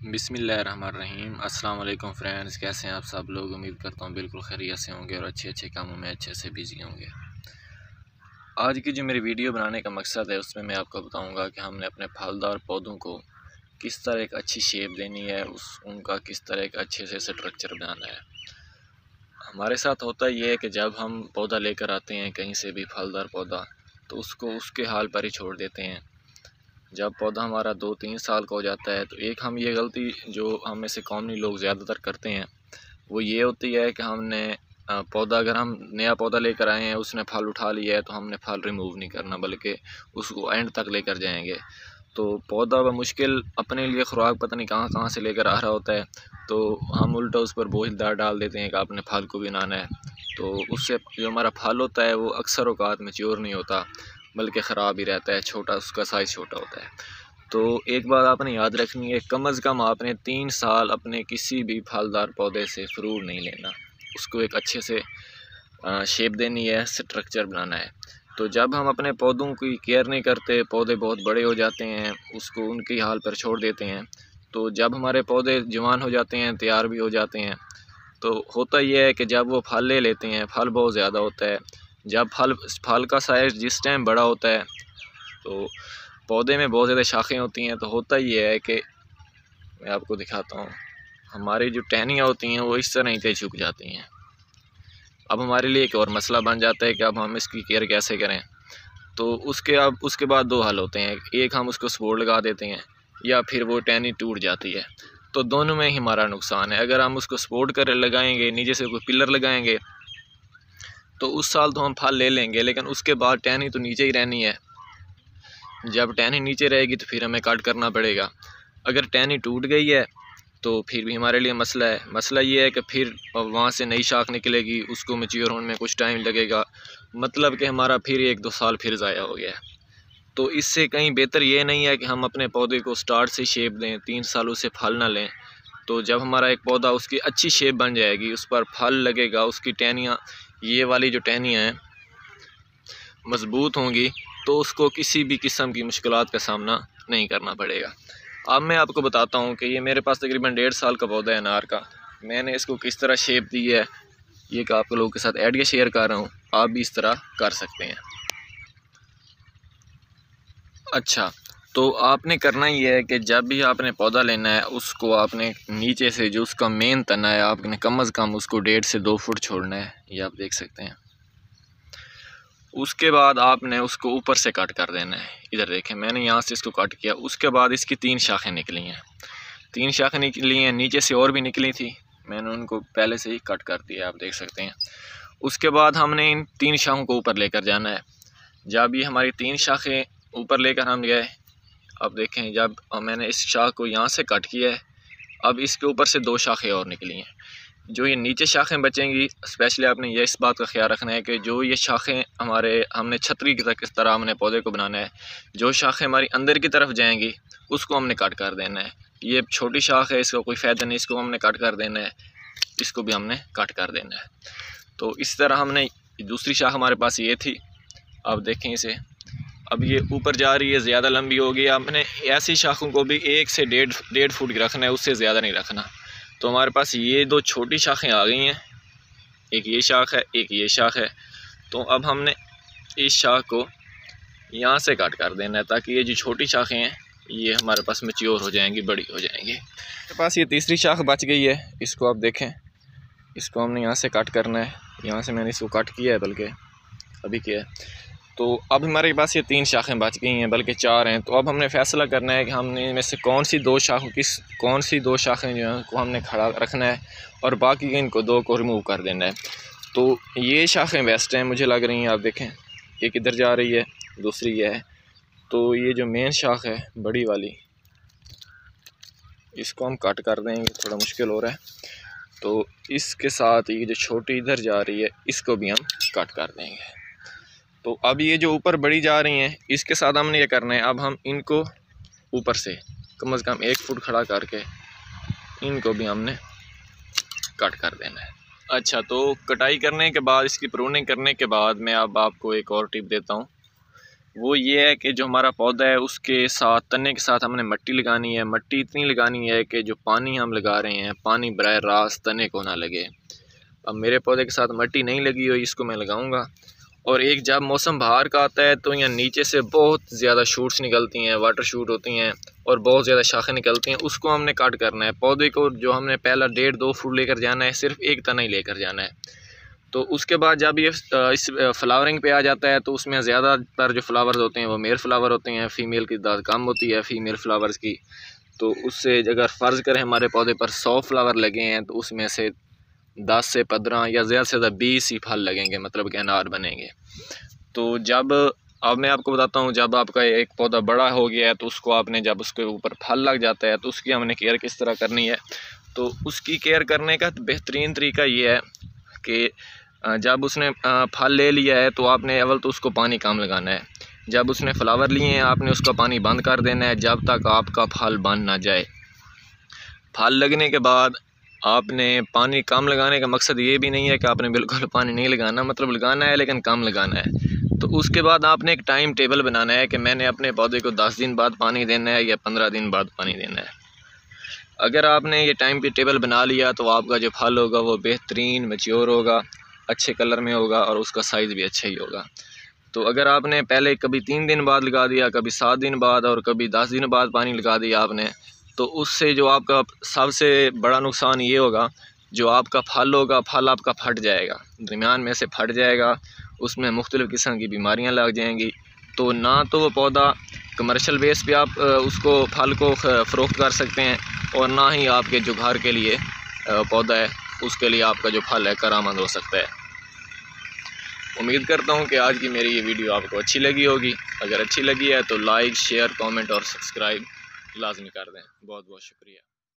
बिस्मिल्लाहिर्रहमानिर्रहीम। अस्सलाम वालेकुम फ्रेंड्स, कैसे हैं आप सब लोग। उम्मीद करता हूँ बिल्कुल खैरियत से होंगे और अच्छे कामों में अच्छे से बिजी होंगे। आज की जो मेरी वीडियो बनाने का मकसद है उसमें मैं आपको बताऊंगा कि हमने अपने फलदार पौधों को किस तरह एक अच्छी शेप देनी है, उनका किस तरह एक अच्छे से स्ट्रक्चर बनाना है। हमारे साथ होता ये है कि जब हम पौधा लेकर आते हैं कहीं से भी फलदार पौधा, तो उसको उसके हाल पर ही छोड़ देते हैं। जब पौधा हमारा 2-3 साल का हो जाता है तो एक हम ये गलती जो हम में से कॉमनी लोग ज़्यादातर करते हैं वो ये होती है कि हमने पौधा, अगर हम नया पौधा लेकर आए हैं उसने फल उठा लिया है तो हमने फल रिमूव नहीं करना बल्कि उसको एंड तक लेकर जाएंगे। तो पौधा मुश्किल अपने लिए खुराक पता नहीं कहाँ कहाँ से लेकर आ रहा होता है, तो हम उल्टा उस पर बोझदार डाल देते हैं कि आपने फल को भी बनाना है। तो उससे जो हमारा फल होता है वो अक्सर औकात मैच्योर नहीं होता बल्कि ख़राब ही रहता है, छोटा, उसका साइज़ छोटा होता है। तो एक बात आपने याद रखनी है, कम अज़ कम आपने 3 साल अपने किसी भी फलदार पौधे से फ्रूट नहीं लेना, उसको एक अच्छे से शेप देनी है, स्ट्रक्चर बनाना है। तो जब हम अपने पौधों की केयर नहीं करते, पौधे बहुत बड़े हो जाते हैं, उसको उनकी हाल पर छोड़ देते हैं। तो जब हमारे पौधे जवान हो जाते हैं, तैयार भी हो जाते हैं, तो होता यह है कि जब वो फल ले लेते हैं, फल बहुत ज़्यादा होता है। जब फल का साइज़ जिस टाइम बड़ा होता है तो पौधे में बहुत ज़्यादा शाखें होती हैं। तो होता ये है कि मैं आपको दिखाता हूँ, हमारी जो टहनियाँ होती हैं वो इस तरह नीचे झुक जाती हैं। अब हमारे लिए एक और मसला बन जाता है कि अब हम इसकी केयर कैसे करें। तो उसके बाद 2 हल होते हैं, एक हम उसको सपोर्ट लगा देते हैं या फिर वो टहनी टूट जाती है। तो दोनों में ही हमारा नुकसान है। अगर हम उसको सपोर्ट कर लगाएंगे, नीचे से कोई पिलर लगाएंगे, तो उस साल तो हम फल ले लेंगे, लेकिन उसके बाद टहनी तो नीचे ही रहनी है। जब टहनी नीचे रहेगी तो फिर हमें कट करना पड़ेगा। अगर टहनी टूट गई है तो फिर भी हमारे लिए मसला है। मसला ये है कि फिर वहाँ से नई शाख निकलेगी, उसको मैच्योर होने में कुछ टाइम लगेगा, मतलब कि हमारा फिर 1-2 साल फिर ज़ाया हो गया। तो इससे कहीं बेहतर ये नहीं है कि हम अपने पौधे को स्टार्ट से शेप दें, 3 सालों से फल ना लें। तो जब हमारा एक पौधा उसकी अच्छी शेप बन जाएगी, उस पर फल लगेगा, उसकी टहनियाँ, ये वाली जो टहनियाँ हैं मज़बूत होंगी, तो उसको किसी भी किस्म की मुश्किलात का सामना नहीं करना पड़ेगा। अब मैं आपको बताता हूँ कि ये मेरे पास तकरीबन 1.5 साल का पौधा है अनार का। मैंने इसको किस तरह शेप दी है ये कि आप लोगों के साथ आइडिया शेयर कर रहा हूँ, आप भी इस तरह कर सकते हैं। अच्छा, तो आपने करना ही है कि जब भी आपने पौधा लेना है उसको आपने नीचे से जो उसका मेन तना है आपने कम अज़ कम उसको 1.5 से 2 फुट छोड़ना है, ये आप देख सकते हैं। उसके बाद आपने उसको ऊपर से कट कर देना है। इधर देखें, मैंने यहाँ से इसको कट किया। उसके बाद इसकी 3 शाखें निकली हैं, 3 शाखें निकली हैं, नीचे से और भी निकली थी, मैंने उनको पहले से ही कट कर दिया, आप देख सकते हैं। उसके बाद हमने इन 3 शाखों को ऊपर लेकर जाना है। जब ये हमारी 3 शाखें ऊपर लेकर हम गए, अब देखें, जब मैंने इस शाख को यहाँ से कट किया है, अब इसके ऊपर से 2 शाखें और निकली हैं। जो ये नीचे शाखें बचेंगी, स्पेशली आपने ये इस बात का ख्याल रखना है कि जो ये शाखें हमने छतरी की तरह हमने पौधे को बनाना है। जो शाखें हमारी अंदर की तरफ जाएंगी उसको हमने कट कर देना है। ये छोटी शाख है, इसका कोई फ़ायदा नहीं, इसको हमने कट कर देना है, इसको भी हमने कट कर देना है। तो इस तरह हमने, दूसरी शाख हमारे पास ये थी, अब देखें इसे, अब ये ऊपर जा रही है, ज़्यादा लंबी हो गई। आपने ऐसी शाखों को भी 1 से 1.5 फुट की रखना है, उससे ज़्यादा नहीं रखना। तो हमारे पास ये 2 छोटी शाखें आ गई हैं, एक ये शाख है, एक ये शाख है। तो अब हमने इस शाख को यहाँ से कट कर देना है ताकि ये जो छोटी शाखें हैं ये हमारे पास मैच्योर हो जाएंगी, बड़ी हो जाएंगी। मेरे पास ये तीसरी शाख बच गई है, इसको आप देखें, इसको हमने यहाँ से कट करना है। यहाँ से मैंने इसको कट किया है, बल्कि अभी किया है। तो अब हमारे पास ये 3 शाखें बच गई हैं, बल्कि 4 हैं। तो अब हमने फ़ैसला करना है कि हमने इनमें से कौन सी 2 शाखें जो हैं को हमने खड़ा रखना है और बाकी इनको 2 को रिमूव कर देना है। तो ये शाखें बेस्ट हैं मुझे लग रही हैं, आप देखें, एक इधर जा रही है, दूसरी ये है। तो ये जो मेन शाख है बड़ी वाली, इसको हम कट कर देंगे, थोड़ा मुश्किल हो रहा है। तो इसके साथ ये जो छोटी इधर जा रही है इसको भी हम कट कर देंगे। तो अब ये जो ऊपर बड़ी जा रही हैं इसके साथ हमने ये करना है, अब हम इनको ऊपर से कम से कम 1 फुट खड़ा करके इनको भी हमने कट कर देना है। अच्छा, तो कटाई करने के बाद, इसकी प्रूनिंग करने के बाद मैं अब आपको एक और टिप देता हूँ वो ये है कि जो हमारा पौधा है उसके साथ तने के साथ हमने मिट्टी लगानी है। मिट्टी इतनी लगानी है कि जो पानी हम लगा रहे हैं पानी बराह रास्त तने को ना लगे। अब मेरे पौधे के साथ मिट्टी नहीं लगी हुई, इसको मैं लगाऊंगा। और एक जब मौसम बाहर का आता है तो यहाँ नीचे से बहुत ज़्यादा शूट्स निकलती हैं, वाटर शूट होती हैं और बहुत ज़्यादा शाखें निकलती हैं। उसको हमने काट करना है। पौधे को जो हमने पहला 1.5-2 फुट लेकर जाना है, सिर्फ एक तना ही लेकर जाना है। तो उसके बाद जब ये इस फ्लावरिंग पे आ जाता है तो उसमें ज़्यादातर जो फ्लावर्स होते हैं वो मेल फ्लावर होते हैं, फ़ीमेल की तादाद कम होती है फीमेल फ्लावर्स की। तो उससे अगर फ़र्ज़ करें हमारे पौधे पर 100 फ्लावर लगे हैं तो उसमें से 10 से 15 या ज़्यादा से ज़्यादा 20 ही फल लगेंगे, मतलब कि अनार बनेंगे। तो अब मैं आपको बताता हूँ, जब आपका एक पौधा बड़ा हो गया है तो उसको आपने जब उसके ऊपर फल लग जाता है तो उसकी हमने केयर किस तरह करनी है। तो उसकी केयर करने का बेहतरीन तरीका ये है कि जब उसने फल ले लिया है तो आपने अव्वल तो उसको पानी कम लगाना है। जब उसने फ्लावर लिए हैं आपने उसका पानी बंद कर देना है जब तक आपका फल बन ना जाए। फल लगने के बाद आपने पानी कम लगाने का मकसद ये भी नहीं है कि आपने बिल्कुल पानी नहीं लगाना, मतलब लगाना है लेकिन कम लगाना है। तो उसके बाद आपने एक टाइम टेबल बनाना है कि मैंने अपने पौधे को 10 दिन बाद पानी देना है या 15 दिन बाद पानी देना है। अगर आपने ये टाइम टेबल बना लिया तो आपका जो फल होगा वो बेहतरीन मैच्योर होगा, अच्छे कलर में होगा और उसका साइज़ भी अच्छा ही होगा। तो अगर आपने पहले कभी 3 दिन बाद लगा दिया, कभी 7 दिन बाद और कभी 10 दिन बाद पानी लगा दिया आपने, तो उससे जो आपका सबसे बड़ा नुकसान ये होगा, जो आपका फल होगा फल आपका फट जाएगा, दरमियान में से फट जाएगा, उसमें मुख्तलिफ़ किस्म की बीमारियां लग जाएंगी। तो ना तो वो पौधा कमर्शियल बेस पे आप उसको फल को फ़रोख्त कर सकते हैं और ना ही आपके जो घर के लिए पौधा है उसके लिए आपका जो फल है करामंद हो सकता है। उम्मीद करता हूँ कि आज की मेरी ये वीडियो आपको अच्छी लगी होगी। अगर अच्छी लगी है तो लाइक, शेयर, कमेंट और सब्सक्राइब लाजमी कर दें। बहुत बहुत शुक्रिया।